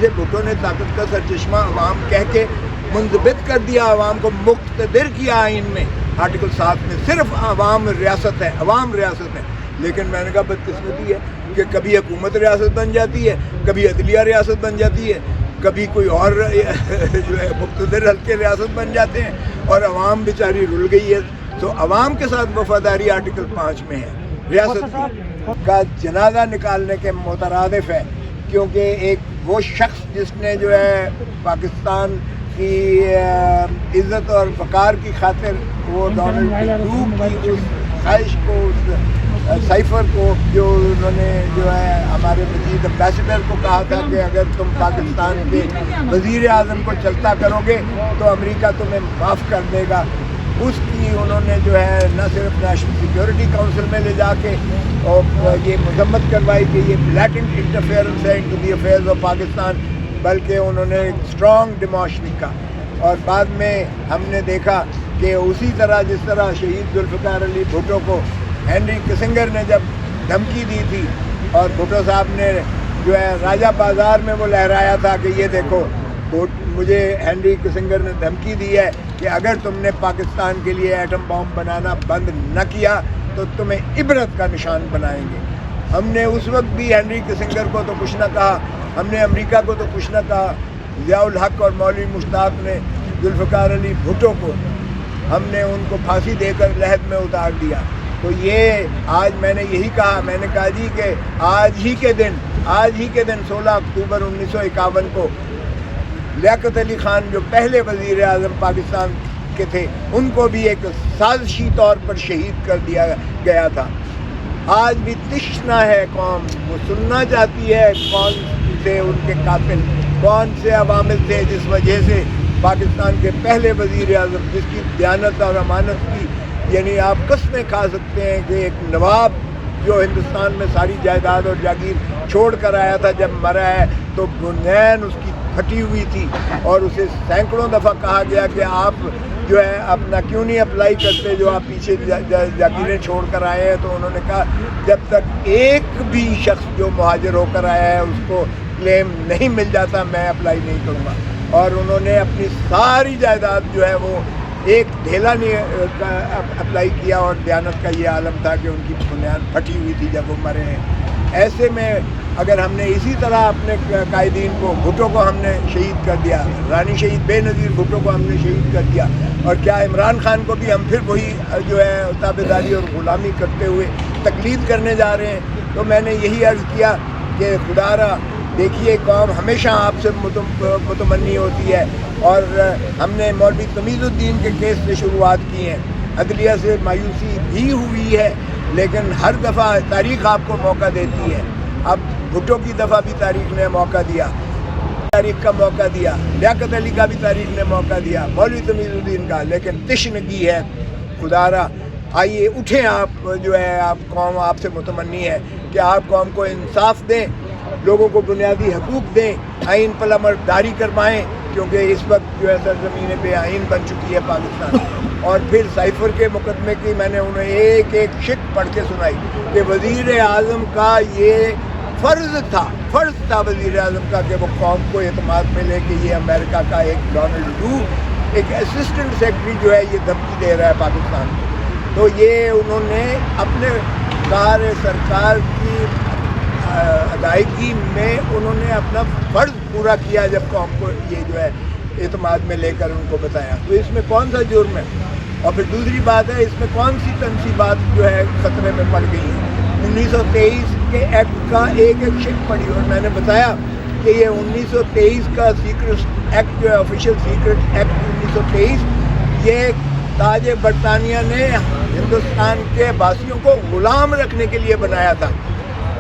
जिसे भुट्टो ने ताकत का सरचश्मा अवाम कह के मुंजबित कर दिया, अवाम को मुख्तदिर किया आइन में, आर्टिकल 7 में सिर्फ अवाम रियासत है, अवाम रियासत है। लेकिन मैंने कहा बदकिस्मती है कि कभी हुकूमत रियासत बन जाती है, कभी अदलिया रियासत बन जाती है, कभी कोई और जो है मुख्तदिर हल्के रियासत बन जाते हैं और अवाम बेचारी रुल गई है। तो अवाम के साथ वफादारी आर्टिकल 5 में है, रियासत का जनाजा निकालने के मुतरादिफ है, क्योंकि एक वो शख्स जिसने जो है पाकिस्तान की इज़्ज़त और वक़ार की खातिर वो डोनाल्ड ट्रम्प की उस ख्वाहिश को, उस साइफर को, जो उन्होंने जो है हमारे मजीद एम्बेसडर को कहा था कि अगर तुम पाकिस्तान के वज़ीर आज़म को चलता करोगे तो अमेरिका तुम्हें माफ़ कर देगा, उसकी उन्होंने जो है न सिर्फ नेशनल सिक्योरिटी काउंसिल में ले जाके और ये मजम्मत करवाई कि ये ब्लैटेंट इंटरफेरेंस है into the affairs of Pakistan, बल्कि उन्होंने एक स्ट्रॉन्ग डिमॉश लिखा। और बाद में हमने देखा कि उसी तरह जिस तरह शहीद जुल्फ़िकार अली भुट्टो को हेनरी किसिंगर ने जब धमकी दी थी और भुट्टो साहब ने जो है राजा बाज़ार में वो लहराया था कि ये देखो मुझे हेनरी किसिंगर ने धमकी दी है कि अगर तुमने पाकिस्तान के लिए एटम बॉम्ब बनाना बंद न किया तो तुम्हें इबरत का निशान बनाएंगे। हमने उस वक्त भी हेनरी किसिंगर को तो कुछ न कहा, हमने अमेरिका को तो कुछ न कहा, ज़ियाउल हक और मौलवी मुश्ताक ने जुल्फ़िकार अली भुट्टो को हमने उनको फांसी देकर लहद में उतार दिया। तो ये आज मैंने यही कहा, मैंने कहा जी कि आज ही के दिन 16 अक्टूबर 1951 को लियाकत अली ख़ान जो पहले वज़ीर आज़म पाकिस्तान के थे उनको भी एक साजिशी तौर पर शहीद कर दिया गया था। आज भी तिश्ना है कौम, वो सुनना चाहती है कौन थे उनके कातिल, कौन से अवामिल थे जिस वजह से पाकिस्तान के पहले वज़ीर आज़म जिसकी दयानत और अमानत की यानी आप कस्में खा सकते हैं कि एक नवाब जो हिंदुस्तान में सारी जायदाद और जागीर छोड़ कर आया था जब मरा है तो बुनियान उसकी फटी हुई थी और उसे सैकड़ों दफ़ा कहा गया कि आप जो है अपना क्यों नहीं अप्लाई करते जो आप पीछे जागीरें छोड़ कर आए हैं। तो उन्होंने कहा जब तक एक भी शख्स जो मुहाजिर होकर आया है उसको क्लेम नहीं मिल जाता मैं अप्लाई नहीं करूँगा। और उन्होंने अपनी सारी जायदाद जो है वो एक ढेला ने अप्लाई किया और दयानत का ये आलम था कि उनकी बुनियाद फटी हुई थी जब वो मरे हैं। ऐसे में अगर हमने इसी तरह अपने कायदीन को, भुट्टो को हमने शहीद कर दिया, रानी शहीद बेनज़ीर भुट्टो को हमने शहीद कर दिया, और क्या इमरान खान को भी हम फिर वही जो है ताबेदारी और ग़ुलामी करते हुए तकलीद करने जा रहे हैं। तो मैंने यही अर्ज़ किया कि खुदारा देखिए कौम हमेशा आपसे मुतमन्नी होती है और हमने मौलवी तमीज़ुद्दीन के केस से शुरुआत की है, अदलिया से मायूसी भी हुई है, लेकिन हर दफ़ा तारीख़ आपको मौका देती है। अब भुट्टो की दफ़ा भी तारीख़ ने मौका दिया, तारीख़ का मौका दिया, लियाकत अली का भी तारीख़ ने मौका दिया, मौलवी तमीज़ुद्दीन का, लेकिन तिश्नगी है। खुदारा आइए उठें, आप जो है आप कौम आपसे मुतमन्नी है कि आप कौम को इंसाफ दें, लोगों को बुनियादी हकूक़ दें, आइन पर अमलदारी करवाएँ, क्योंकि इस वक्त जो है सरज़मीन पे आइन बन चुकी है पाकिस्तान। और फिर साइफर के मुकदमे की मैंने उन्हें एक एक शिक पढ़ के सुनाई कि वज़ीर आज़म का ये फ़र्ज़ था वज़ीर आज़म का कि वो कौम को एतमाद में ले कि ये अमेरिका का एक डोनाल्ड ट्रम्प एक असिस्टेंट सेक्रेटरी जो है ये धमकी दे रहा है पाकिस्तान को। तो ये उन्होंने अपने कार्य सरकार की अदायगी में उन्होंने अपना फ़र्ज़ पूरा किया जब कौम को ये जो है एतमाद में लेकर उनको बताया। तो इसमें कौन सा जुर्म है? और फिर दूसरी बात है इसमें कौन सी तनसीबात जो है खतरे में पड़ गई है। 1923 के एक्ट का एक एक शिक पड़ी और मैंने बताया कि ये 1923 का सीक्रेट एक्ट जो है ऑफिशियल सीक्रेट एक्ट 1923 ये ताज बरतानिया ने हिंदुस्तान के वासियों को ग़ुलाम रखने के लिए बनाया था।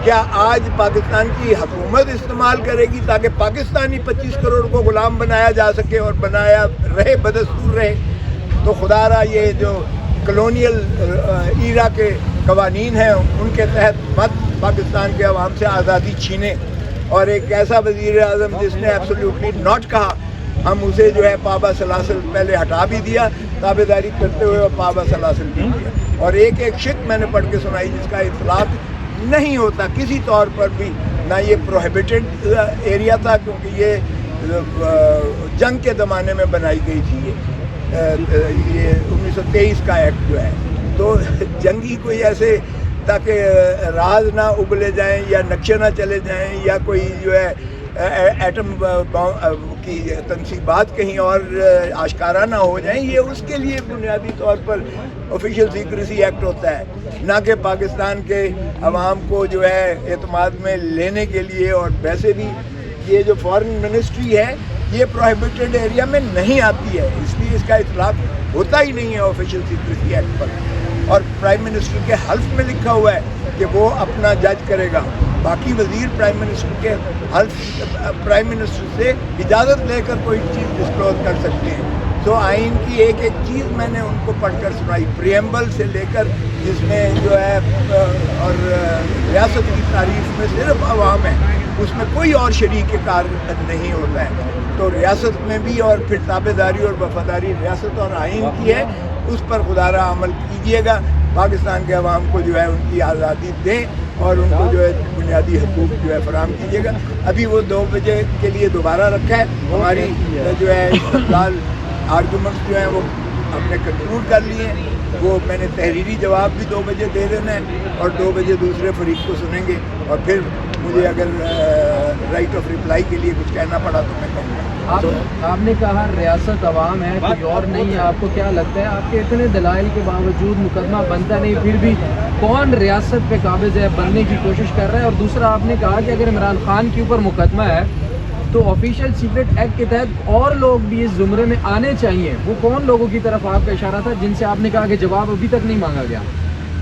क्या आज पाकिस्तान की हुकूमत इस्तेमाल करेगी ताकि पाकिस्तानी 25 करोड़ को ग़ुलाम बनाया जा सके और बनाया रहे, बदस्तूर रहे? तो खुदारा ये जो कॉलोनियल ईरा के कवानीन हैं उनके तहत मत पाकिस्तान के अवाम से आज़ादी छीने। और एक ऐसा वज़ीर आज़म जिसने एब्सोल्युटली नॉट कहा, हम उसे जो है पाबा सलासिल पहले हटा भी दिया ताबेदारी करते हुए और पाबा सलासिल भी दिया। और एक एक शिक मैंने पढ़ के सुनाई जिसका इतलाक़ नहीं होता किसी तौर पर भी, نہ یہ پروہیبٹڈ ایریا تھا، کیونکہ یہ جنگ کے زمانے میں بنائی گئی تھی یہ 1923 کا ایکٹ جو ہے. تو جنگی کوئی ایسے تاکہ راز نہ اگلے جائیں یا نقشے نہ چلے جائیں یا کوئی جو ہے ایٹم کی تنصیبات کہیں اور آشکارا نہ ہو جائیں، یہ اس کے لیے بنیادی طور پر آفیشیل سیکریسی ایکٹ ہوتا ہے، نہ کہ پاکستان کے عوام کو جو ہے اعتماد میں لینے کے لیے. اور ویسے بھی یہ جو فارن منسٹری ہے یہ پروہیبٹڈ ایریا میں نہیں آتی ہے، اس لیے اس کا اطلاق ہوتا ہی نہیں ہے آفیشیل سیکریسی ایکٹ پر. اور پرائم منسٹر کے حلف میں لکھا ہوا ہے کہ وہ اپنا جج کرے گا. باقی وزیر پرائم منسٹر کے حلف پرائم منسٹر سے اجازت لے کر کوئی چیز ڈسکلوز کر سکتے ہیں. تو آئین کی ایک ایک چیز میں نے ان کو پڑھ کر سنائی، پریمبل سے لے کر جس میں جو ہے اور ریاست کی تعریف میں صرف عوام ہے، اس میں کوئی اور شریک کار نہیں ہوتا ہے. تو ریاست میں بھی اور پھر تابع داری اور وفاداری ریاست اور آئین کی ہے، اس پر خدا را عمل کیجیے گا. پاکستان کے عوام کو جو ہے ان کی آزادی دیں اور ان کو جو ہے بنیادی حقوق جو ہے فراہم کیجیے گا. ابھی وہ 2 بجے کے لیے دوبارہ رکھا ہے. ہماری جو ہے استقلال آرگومنٹس جو ہیں وہ ہم نے کنکلوڈ کر لیے ہیں. وہ میں نے تحریری جواب بھی 2 بجے دے دینا ہے اور 2 بجے دوسرے فریق کو سنیں گے. اور پھر مجھے اگر رائٹ آف ریپلائی کے لیے کچھ کہنا پڑا تو میں کہوں گا. آپ نے کہا ریاست عوام ہے، کوئی اور نہیں ہے. آپ کو کیا لگتا ہے آپ کے اتنے دلائل کے باوجود مقدمہ بنتا نہیں، پھر بھی کون ریاست پہ قابض ہے، بننے کی کوشش کر رہا ہے؟ اور دوسرا آپ نے کہا کہ اگر عمران خان کے اوپر مقدمہ ہے تو آفیشیل سیکرٹ ایکٹ کے تحت اور لوگ بھی اس زمرے میں آنے چاہیے. وہ کون لوگوں کی طرف آپ کا اشارہ تھا جن سے آپ نے کہا کہ جواب ابھی تک نہیں مانگا گیا؟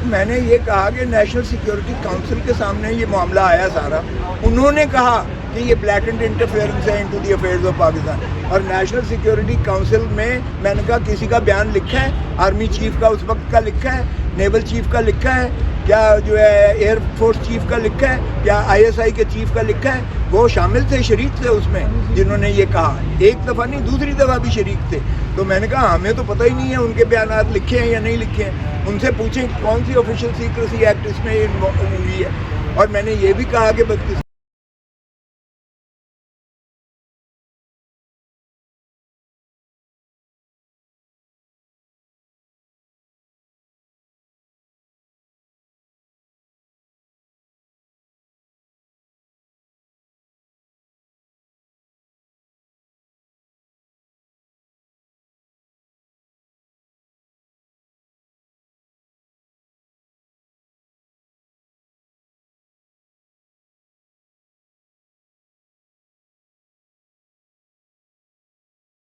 میں نے یہ کہا کہ نیشنل سیکیورٹی کونسل کے سامنے یہ معاملہ آیا سارا. انہوں نے کہا کہ یہ بلیک اینڈ انٹرفیئرنس ہے into the affairs of Pakistan. اور نیشنل سیکیورٹی کونسل میں نے کہا کسی کا بیان لکھا ہے؟ آرمی چیف کا اس وقت کا لکھا ہے؟ نیول چیف کا لکھا ہے؟ کیا جو ہے ایئر فورس چیف کا لکھا ہے؟ کیا ISI کے چیف کا لکھا ہے؟ وہ شامل تھے، شریک تھے اس میں جنہوں نے یہ کہا. ایک دفعہ نہیں دوسری دفعہ بھی شریک تھے. تو میں نے کہا ہمیں تو پتہ ہی نہیں ہے ان کے بیانات لکھے ہیں یا نہیں لکھے ہیں. ان سے پوچھیں کون سی آفیشیل سیکریسی ایکٹ اس میں ہوئی ہے. اور میں نے یہ بھی کہا کہ